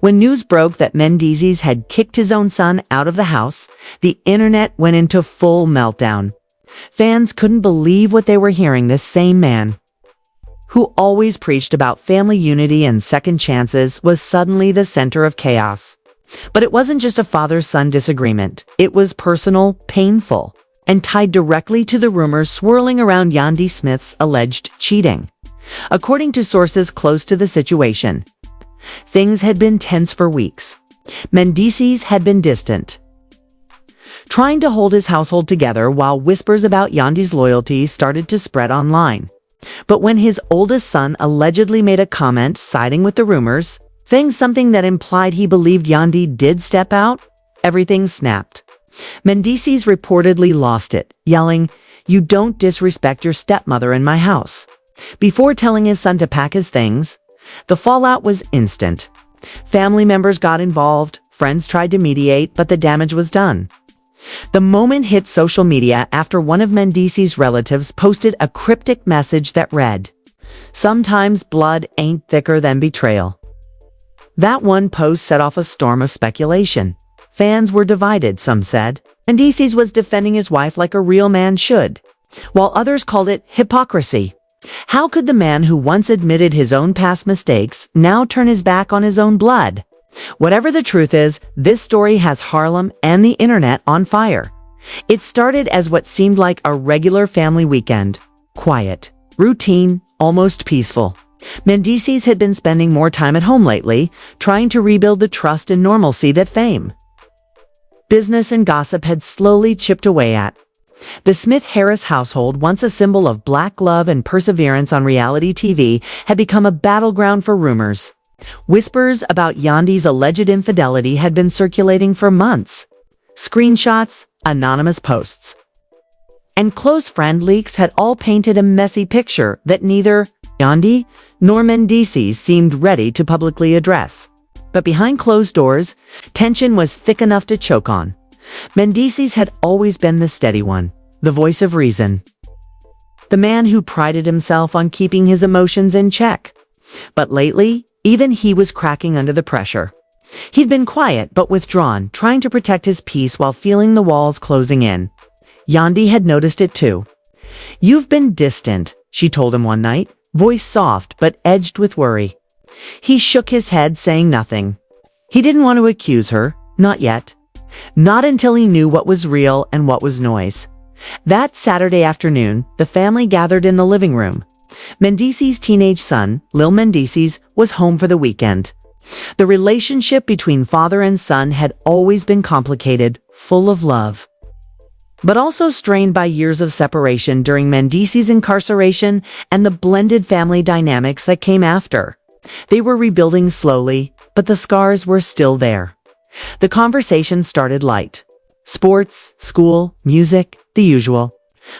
When news broke that Mendeecees had kicked his own son out of the house, the internet went into full meltdown. Fans couldn't believe what they were hearing. This same man, who always preached about family unity and second chances, was suddenly the center of chaos. But it wasn't just a father-son disagreement. It was personal, painful, and tied directly to the rumors swirling around Yandy Smith's alleged cheating. According to sources close to the situation, things had been tense for weeks. Mendeecees had been distant, trying to hold his household together while whispers about Yandy's loyalty started to spread online. But when his oldest son allegedly made a comment siding with the rumors, saying something that implied he believed Yandy did step out, everything snapped. Mendeecees reportedly lost it, yelling, "You don't disrespect your stepmother in my house," before telling his son to pack his things. The fallout was instant. Family members got involved, friends tried to mediate, but the damage was done. The moment hit social media after one of Mendeecees' relatives posted a cryptic message that read, "Sometimes blood ain't thicker than betrayal." That one post set off a storm of speculation. Fans were divided, some said Mendeecees was defending his wife like a real man should, while others called it hypocrisy. How could the man who once admitted his own past mistakes now turn his back on his own blood? Whatever the truth is, this story has Harlem and the internet on fire. It started as what seemed like a regular family weekend. Quiet, routine, almost peaceful. Mendeecees had been spending more time at home lately, trying to rebuild the trust and normalcy that fame, business, and gossip had slowly chipped away at. The Smith-Harris household, once a symbol of black love and perseverance on reality TV, had become a battleground for rumors. Whispers about Yandy's alleged infidelity had been circulating for months. Screenshots, anonymous posts, and close friend leaks had all painted a messy picture that neither Yandy nor Mendeecees seemed ready to publicly address. But behind closed doors, tension was thick enough to choke on. Mendeecees had always been the steady one, the voice of reason, the man who prided himself on keeping his emotions in check. But lately, even he was cracking under the pressure. He'd been quiet but withdrawn, trying to protect his peace while feeling the walls closing in. Yandy had noticed it too. "You've been distant," she told him one night, voice soft but edged with worry. He shook his head, saying nothing. He didn't want to accuse her, not yet. Not until he knew what was real and what was noise. That Saturday afternoon, the family gathered in the living room. Mendeecees' teenage son, Lil Mendeecees, was home for the weekend. The relationship between father and son had always been complicated, full of love, but also strained by years of separation during Mendeecees' incarceration and the blended family dynamics that came after. They were rebuilding slowly, but the scars were still there. The conversation started light. Sports, school, music, the usual.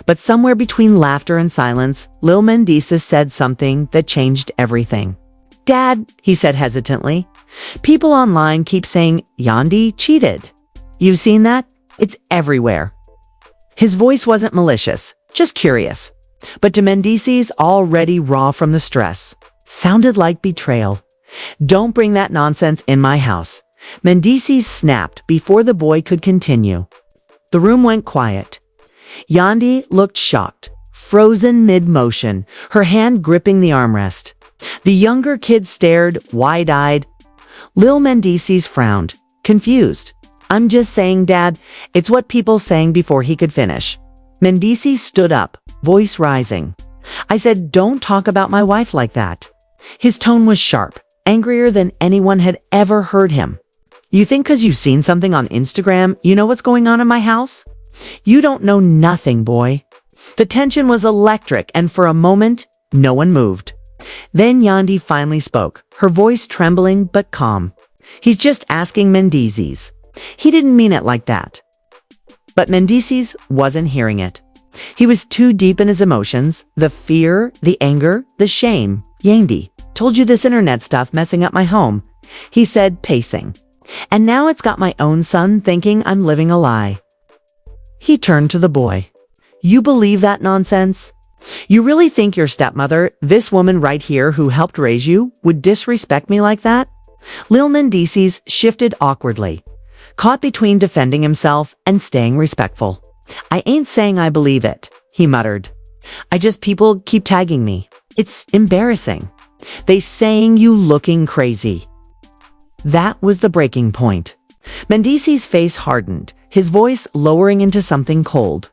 But somewhere between laughter and silence, Lil Mendeecees said something that changed everything. "Dad," he said hesitantly, "people online keep saying Yandy cheated. You've seen that? It's everywhere." His voice wasn't malicious, just curious. But to Mendeecees, already raw from the stress, sounded like betrayal. "Don't bring that nonsense in my house." Mendeecees snapped before the boy could continue. The room went quiet. Yandy looked shocked, frozen mid-motion, her hand gripping the armrest. The younger kid stared, wide-eyed. Lil Mendeecees frowned, confused. "I'm just saying, Dad, it's what people saying," before he could finish. Mendeecees stood up, voice rising. "I said, don't talk about my wife like that." His tone was sharp, angrier than anyone had ever heard him. "You think 'cause you've seen something on Instagram, you know what's going on in my house? You don't know nothing, boy." The tension was electric, and for a moment, no one moved. Then Yandy finally spoke, her voice trembling but calm. "He's just asking Mendeecees. He didn't mean it like that." But Mendeecees wasn't hearing it. He was too deep in his emotions, the fear, the anger, the shame. "Yandy, told you this internet stuff messing up my home," he said, pacing. "And now it's got my own son thinking I'm living a lie." He turned to the boy. "You believe that nonsense? You really think your stepmother, this woman right here who helped raise you, would disrespect me like that?" Lil Mendeecees shifted awkwardly, caught between defending himself and staying respectful. "I ain't saying I believe it," he muttered. People keep tagging me. It's embarrassing. They saying you looking crazy." That was the breaking point. Mendeecees' face hardened, his voice lowering into something cold.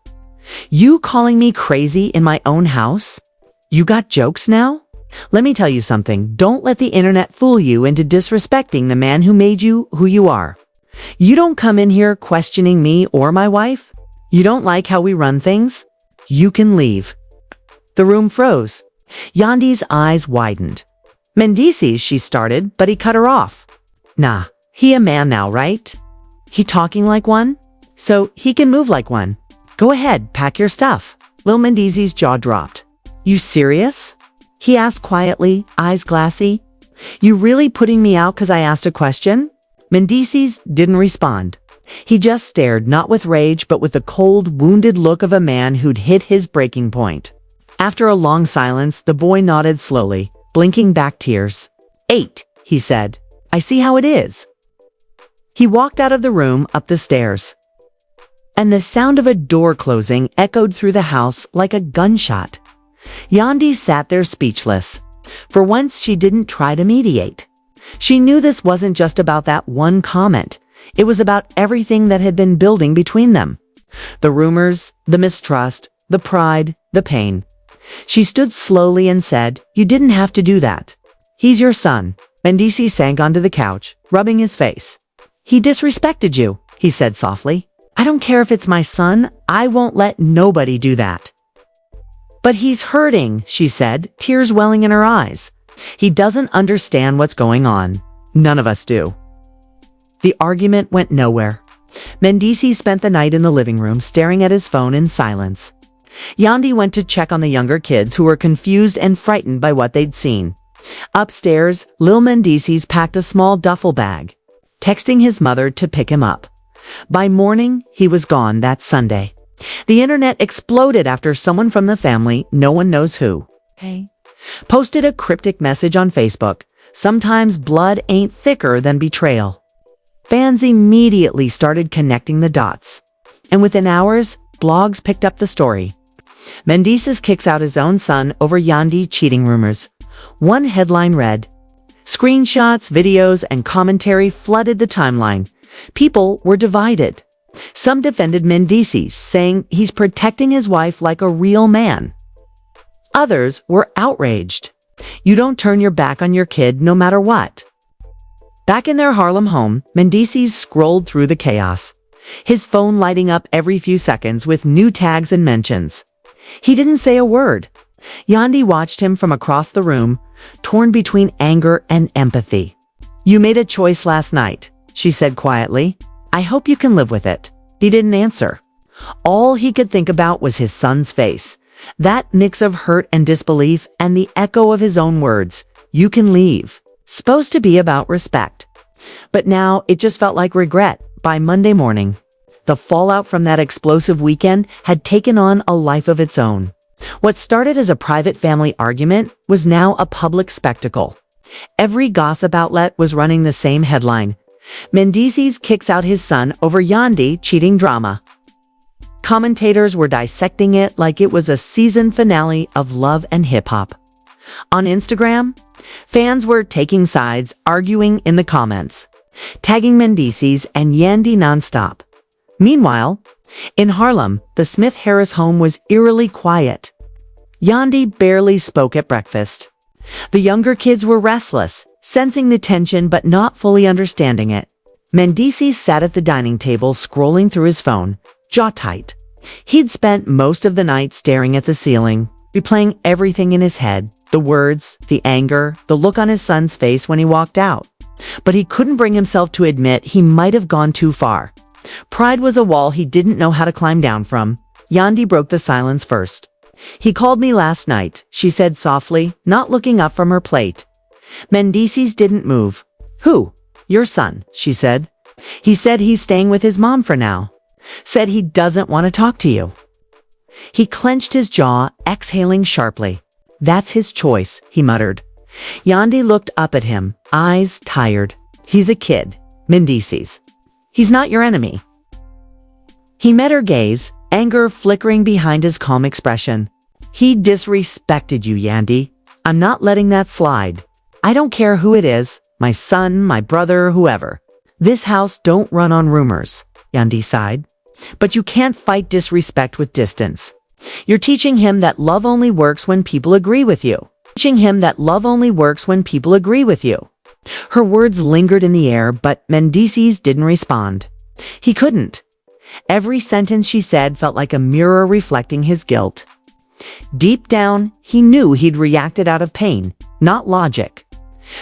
"You calling me crazy in my own house? You got jokes now? Let me tell you something. Don't let the internet fool you into disrespecting the man who made you who you are. You don't come in here questioning me or my wife? You don't like how we run things? You can leave." The room froze. Yandy's eyes widened. "Mendeecees," she started, but he cut her off. "Nah, he a man now, right? He talking like one? So he can move like one. Go ahead, pack your stuff." Lil Mendeecees' jaw dropped. "You serious?" he asked quietly, eyes glassy. "You really putting me out because I asked a question?" Mendeecees didn't respond. He just stared, not with rage, but with the cold, wounded look of a man who'd hit his breaking point. After a long silence, the boy nodded slowly, blinking back tears. "8, he said. "I see how it is." He walked out of the room, up the stairs. And the sound of a door closing echoed through the house like a gunshot. Yandy sat there speechless. For once, she didn't try to mediate. She knew this wasn't just about that one comment. It was about everything that had been building between them. The rumors, the mistrust, the pride, the pain. She stood slowly and said, "You didn't have to do that. He's your son." Mendeecees sank onto the couch, rubbing his face. "He disrespected you," he said softly. "I don't care if it's my son. I won't let nobody do that." "But he's hurting," she said, tears welling in her eyes. "He doesn't understand what's going on. None of us do." The argument went nowhere. Mendeecees spent the night in the living room, staring at his phone in silence. Yandy went to check on the younger kids, who were confused and frightened by what they'd seen. Upstairs, Lil Mendeecees packed a small duffel bag, texting his mother to pick him up. By morning, he was gone that Sunday. The internet exploded after someone from the family, no one knows who, posted a cryptic message on Facebook. "Sometimes blood ain't thicker than betrayal." Fans immediately started connecting the dots. And within hours, blogs picked up the story. Mendeecees kicks out his own son over Yandy cheating rumors. One headline read, "Screenshots, videos, and commentary flooded the timeline. People were divided. Some defended Mendeecees, saying he's protecting his wife like a real man. Others were outraged. You don't turn your back on your kid no matter what." Back in their Harlem home, Mendeecees scrolled through the chaos, his phone lighting up every few seconds with new tags and mentions. He didn't say a word. Yandy watched him from across the room, torn between anger and empathy. "You made a choice last night," she said quietly. "I hope you can live with it." He didn't answer. All he could think about was his son's face, that mix of hurt and disbelief, and the echo of his own words, "You can leave." Supposed to be about respect. But now it just felt like regret. By Monday morning, the fallout from that explosive weekend had taken on a life of its own. What started as a private family argument was now a public spectacle. Every gossip outlet was running the same headline: "Mendeecees kicks out his son over Yandy cheating drama." Commentators were dissecting it like it was a season finale of Love and Hip Hop. On Instagram, fans were taking sides, arguing in the comments, tagging Mendeecees and Yandy nonstop. Meanwhile, in Harlem, the Smith-Harris home was eerily quiet. Yandy barely spoke at breakfast. The younger kids were restless, sensing the tension but not fully understanding it. Mendeecees sat at the dining table scrolling through his phone, jaw tight. He'd spent most of the night staring at the ceiling, replaying everything in his head, the words, the anger, the look on his son's face when he walked out. But he couldn't bring himself to admit he might have gone too far. Pride was a wall he didn't know how to climb down from. Yandy broke the silence first. "He called me last night," she said softly, not looking up from her plate. Mendeecees didn't move. "Who?" "Your son," she said. "He said he's staying with his mom for now. Said he doesn't want to talk to you." He clenched his jaw, exhaling sharply. "That's his choice," he muttered. Yandy looked up at him, eyes tired. He's a kid, Mendeecees. He's not your enemy. He met her gaze, anger flickering behind his calm expression. He disrespected you, Yandy. I'm not letting that slide. I don't care who it is, my son, my brother, whoever. This house don't run on rumors, Yandy sighed. But you can't fight disrespect with distance. You're teaching him that love only works when people agree with you. Teaching him that love only works when people agree with you. Her words lingered in the air, but Mendeecees didn't respond. He couldn't. Every sentence she said felt like a mirror reflecting his guilt. Deep down, he knew he'd reacted out of pain, not logic.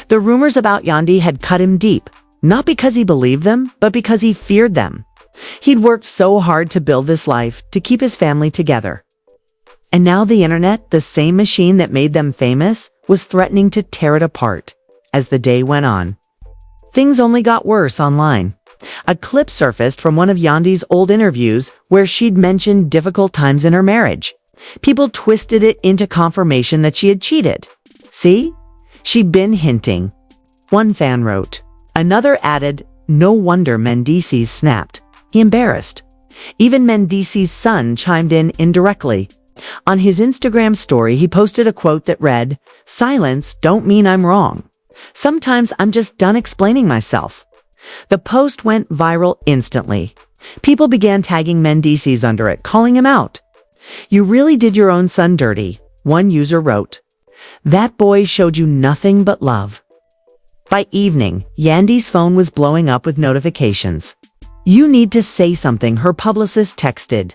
The rumors about Yandy had cut him deep, not because he believed them, but because he feared them. He'd worked so hard to build this life, to keep his family together. And now the internet, the same machine that made them famous, was threatening to tear it apart. As the day went on, things only got worse online. A clip surfaced from one of Yandy's old interviews where she'd mentioned difficult times in her marriage. People twisted it into confirmation that she had cheated. See? She'd been hinting. One fan wrote. Another added, no wonder Mendeecees snapped. He embarrassed. Even Mendeecees' son chimed in indirectly. On his Instagram story, he posted a quote that read, "Silence don't mean I'm wrong. Sometimes I'm just done explaining myself." The post went viral instantly. People began tagging Mendeecees under it, calling him out. "You really did your own son dirty," one user wrote. "That boy showed you nothing but love." By evening, Yandy's phone was blowing up with notifications. "You need to say something," her publicist texted.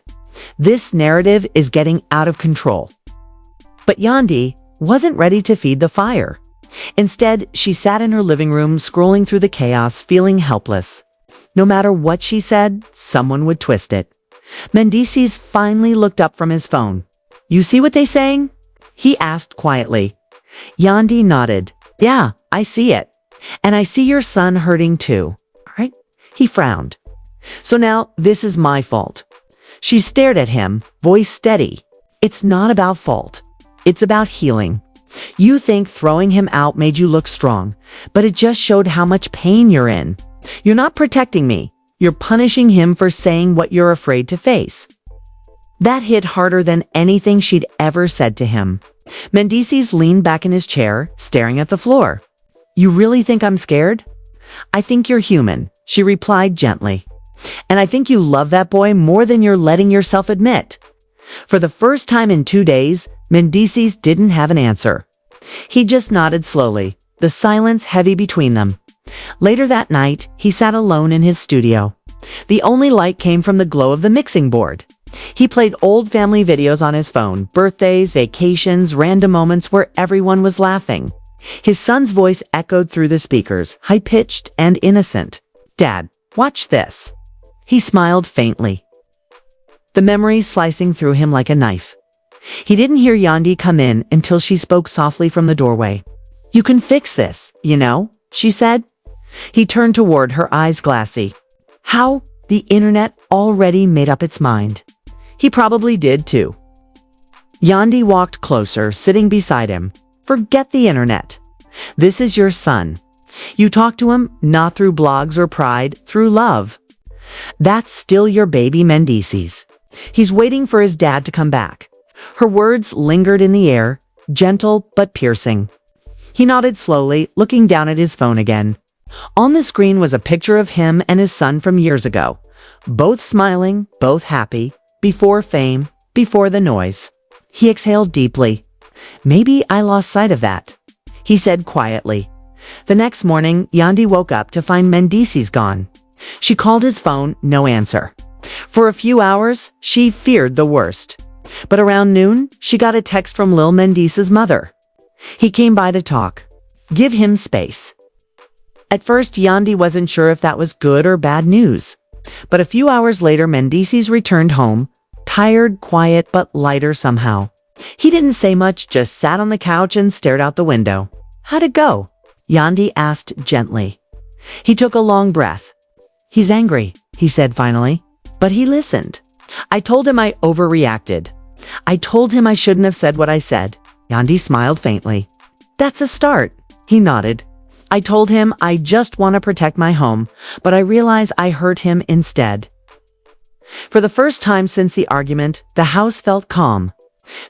"This narrative is getting out of control." But Yandy wasn't ready to feed the fire. Instead, she sat in her living room, scrolling through the chaos, feeling helpless. No matter what she said, someone would twist it. Mendeecees finally looked up from his phone. "You see what they're saying?" he asked quietly. Yandy nodded. "Yeah, I see it. And I see your son hurting too." All right? He frowned. "So now, this is my fault." She stared at him, voice steady. "It's not about fault. It's about healing. You think throwing him out made you look strong, but it just showed how much pain you're in. You're not protecting me. You're punishing him for saying what you're afraid to face." That hit harder than anything she'd ever said to him. Mendeecees leaned back in his chair, staring at the floor. "You really think I'm scared?" "I think you're human," she replied gently. "And I think you love that boy more than you're letting yourself admit." For the first time in 2 days, Mendeecees didn't have an answer. He just nodded slowly, the silence heavy between them. Later that night, he sat alone in his studio. The only light came from the glow of the mixing board. He played old family videos on his phone, birthdays, vacations, random moments where everyone was laughing. His son's voice echoed through the speakers, high-pitched and innocent. "Dad, watch this." He smiled faintly, the memory slicing through him like a knife. He didn't hear Yandy come in until she spoke softly from the doorway. "You can fix this, you know," she said. He turned toward her, eyes glassy. How? The internet already made up its mind. He probably did too. Yandy walked closer, sitting beside him. "Forget the internet. This is your son. You talk to him not through blogs or pride, through love. That's still your baby, Mendeecees. He's waiting for his dad to come back." Her words lingered in the air, gentle but piercing. He nodded slowly, looking down at his phone again. On the screen was a picture of him and his son from years ago. Both smiling, both happy, before fame, before the noise. He exhaled deeply. "Maybe I lost sight of that," he said quietly. The next morning, Yandy woke up to find Mendeecees gone. She called his phone, no answer. For a few hours, she feared the worst. But around noon, she got a text from Lil Mendeecees' mother. He came by to talk. Give him space. At first, Yandy wasn't sure if that was good or bad news. But a few hours later, Mendeecees returned home, tired, quiet, but lighter somehow. He didn't say much, just sat on the couch and stared out the window. "How'd it go?" Yandy asked gently. He took a long breath. "He's angry," he said finally. But he listened. "I told him I overreacted. I told him I shouldn't have said what I said." Yandy smiled faintly. That's a start. He nodded. I told him I just want to protect my home, but I realize I hurt him instead. For the first time since the argument, the house felt calm.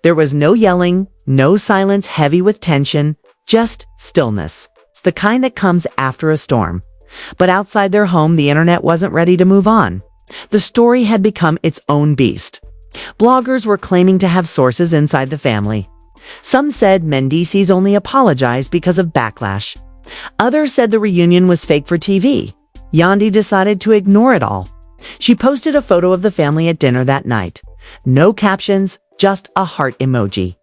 There was no yelling, no silence heavy with tension, just stillness. It's the kind that comes after a storm. But outside their home, the internet wasn't ready to move on. The story had become its own beast. Bloggers were claiming to have sources inside the family. Some said Mendeecees only apologized because of backlash. Others said the reunion was fake for TV. Yandy decided to ignore it all. She posted a photo of the family at dinner that night. No captions, just a heart emoji.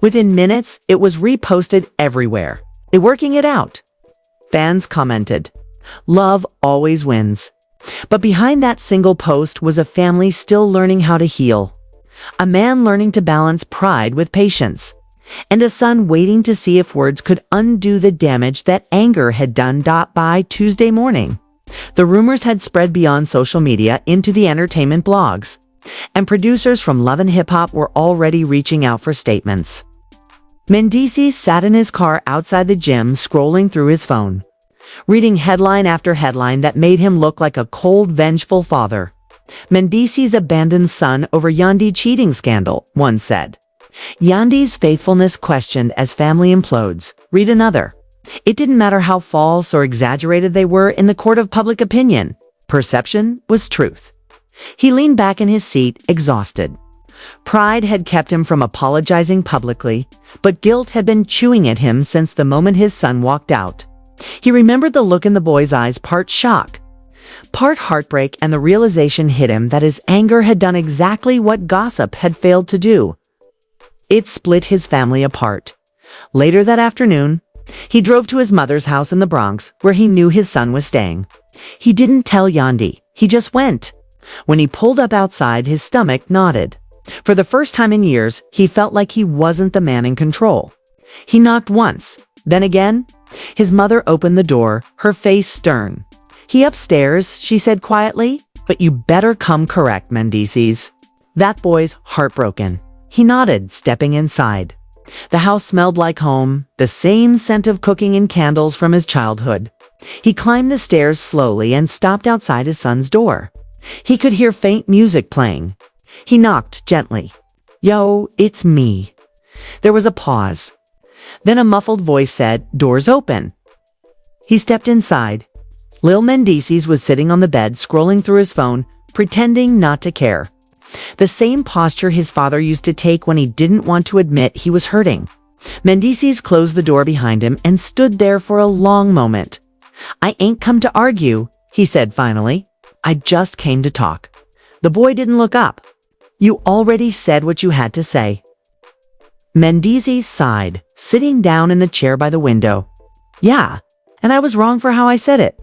Within minutes, it was reposted everywhere. They're working it out. Fans commented, "Love always wins." But behind that single post was a family still learning how to heal. A man learning to balance pride with patience. And a son waiting to see if words could undo the damage that anger had done. By Tuesday morning, the rumors had spread beyond social media into the entertainment blogs, and producers from Love and Hip Hop were already reaching out for statements. Mendeecees sat in his car outside the gym, scrolling through his phone, reading headline after headline that made him look like a cold, vengeful father. Mendeecees abandoned son over Yandy cheating scandal, one said. Yandy's faithfulness questioned as family implodes. Read another. It didn't matter how false or exaggerated they were in the court of public opinion. Perception was truth. He leaned back in his seat, exhausted. Pride had kept him from apologizing publicly, but guilt had been chewing at him since the moment his son walked out. He remembered the look in the boy's eyes, part shock, part heartbreak, and the realization hit him that his anger had done exactly what gossip had failed to do. It split his family apart. Later that afternoon, he drove to his mother's house in the Bronx, where he knew his son was staying. He didn't tell Yandy. He just went. When he pulled up outside, his stomach knotted. For the first time in years, he felt like he wasn't the man in control. He knocked once, then again. His mother opened the door, her face stern. "He upstairs," she said quietly, "but you better come correct, Mendeecees." That boy's heartbroken. He nodded, stepping inside. The house smelled like home, the same scent of cooking and candles from his childhood. He climbed the stairs slowly and stopped outside his son's door. He could hear faint music playing. He knocked gently. "Yo, it's me." There was a pause. Then a muffled voice said, "Door's open." He stepped inside. Lil Mendeecees was sitting on the bed, scrolling through his phone, pretending not to care. The same posture his father used to take when he didn't want to admit he was hurting. Mendeecees closed the door behind him and stood there for a long moment. "I ain't come to argue," he said finally. "I just came to talk." The boy didn't look up. "You already said what you had to say." Mendeecees sighed, sitting down in the chair by the window. "Yeah, and I was wrong for how I said it."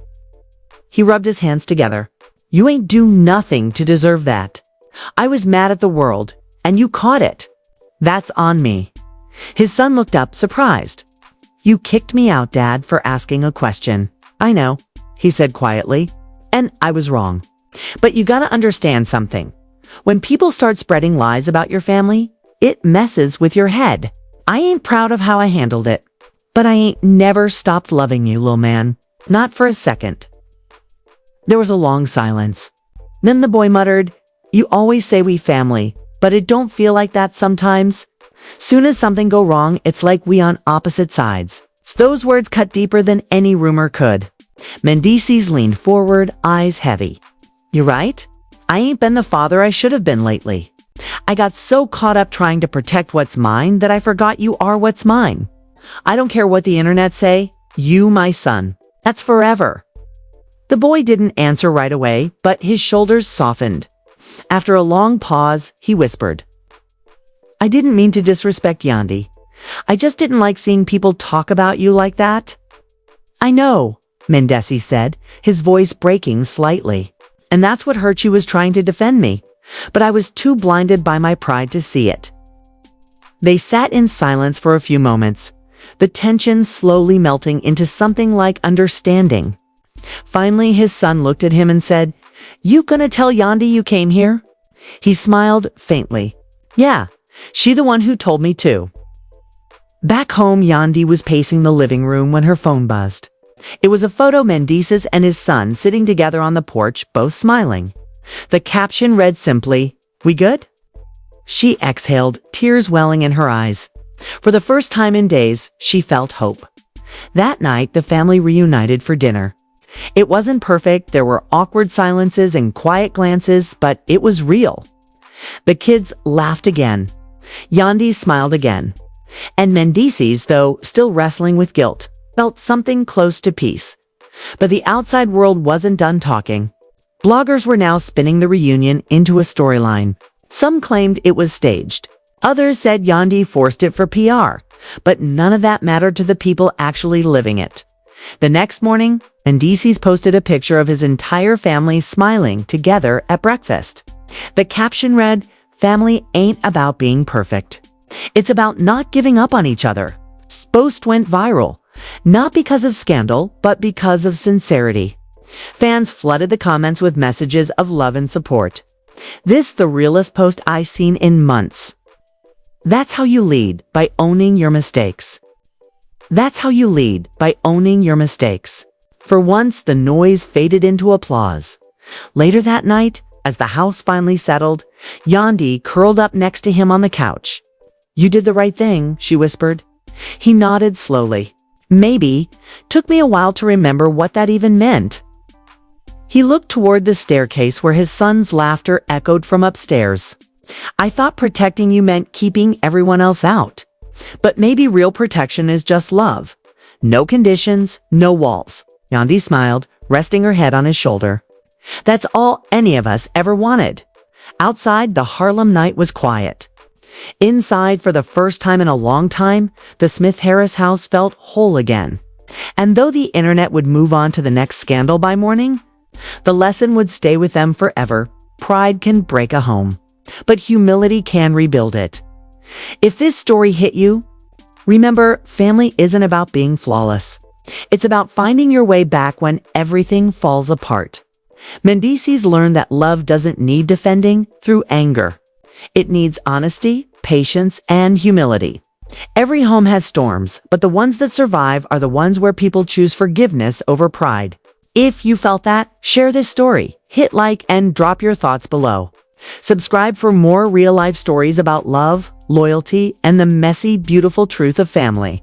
He rubbed his hands together. "You ain't do nothing to deserve that. I was mad at the world, and you caught it. That's on me." His son looked up, surprised. "You kicked me out, Dad, for asking a question." "I know," he said quietly, "and I was wrong. But you gotta understand something. When people start spreading lies about your family, it messes with your head. I ain't proud of how I handled it, but I ain't never stopped loving you, lil' man. Not for a second." There was a long silence. Then the boy muttered, "You always say we family, but it don't feel like that sometimes. Soon as something go wrong, it's like we on opposite sides." Those words cut deeper than any rumor could. Mendeecees leaned forward, eyes heavy. "You're right. I ain't been the father I should have been lately. I got so caught up trying to protect what's mine that I forgot you are what's mine. I don't care what the internet say. You, my son. That's forever." The boy didn't answer right away, but his shoulders softened. After a long pause, he whispered, "I didn't mean to disrespect Yandy. I just didn't like seeing people talk about you like that." "I know," Mendeecees said, his voice breaking slightly. "And that's what hurt you, was trying to defend me. But I was too blinded by my pride to see it." They sat in silence for a few moments, the tension slowly melting into something like understanding. Finally, his son looked at him and said, "You gonna tell Yandy you came here?" He smiled faintly. "Yeah, she the one who told me to." Back home, Yandy was pacing the living room when her phone buzzed. It was a photo of Mendeecees and his son sitting together on the porch, both smiling. The caption read simply, "We good?" She exhaled, tears welling in her eyes. For the first time in days, she felt hope. That night, the family reunited for dinner. It wasn't perfect, there were awkward silences and quiet glances, but it was real. The kids laughed again. Yandy smiled again. And Mendeecees, though still wrestling with guilt, felt something close to peace. But the outside world wasn't done talking. Bloggers were now spinning the reunion into a storyline. Some claimed it was staged. Others said Yandy forced it for PR. But none of that mattered to the people actually living it. The next morning, Mendeecees posted a picture of his entire family smiling together at breakfast. The caption read, "Family ain't about being perfect. It's about not giving up on each other." This post went viral, not because of scandal, but because of sincerity. Fans flooded the comments with messages of love and support. "This the realest post I've seen in months." That's how you lead, by owning your mistakes. That's how you lead, by owning your mistakes. For once, the noise faded into applause. Later that night, as the house finally settled, Yandy curled up next to him on the couch. "You did the right thing," she whispered. He nodded slowly. "Maybe. Took me a while to remember what that even meant." He looked toward the staircase where his son's laughter echoed from upstairs. "I thought protecting you meant keeping everyone else out. But maybe real protection is just love. No conditions, no walls." Yandy smiled, resting her head on his shoulder. "That's all any of us ever wanted." Outside, the Harlem night was quiet. Inside, for the first time in a long time, the Smith-Harris house felt whole again. And though the internet would move on to the next scandal by morning, the lesson would stay with them forever. Pride can break a home, but humility can rebuild it. If this story hit you, remember, family isn't about being flawless. It's about finding your way back when everything falls apart. Mendeecees learned that love doesn't need defending through anger. It needs honesty, patience, and humility. Every home has storms, but the ones that survive are the ones where people choose forgiveness over pride. If you felt that, share this story, hit like, and drop your thoughts below. Subscribe for more real-life stories about love, loyalty, and the messy, beautiful truth of family.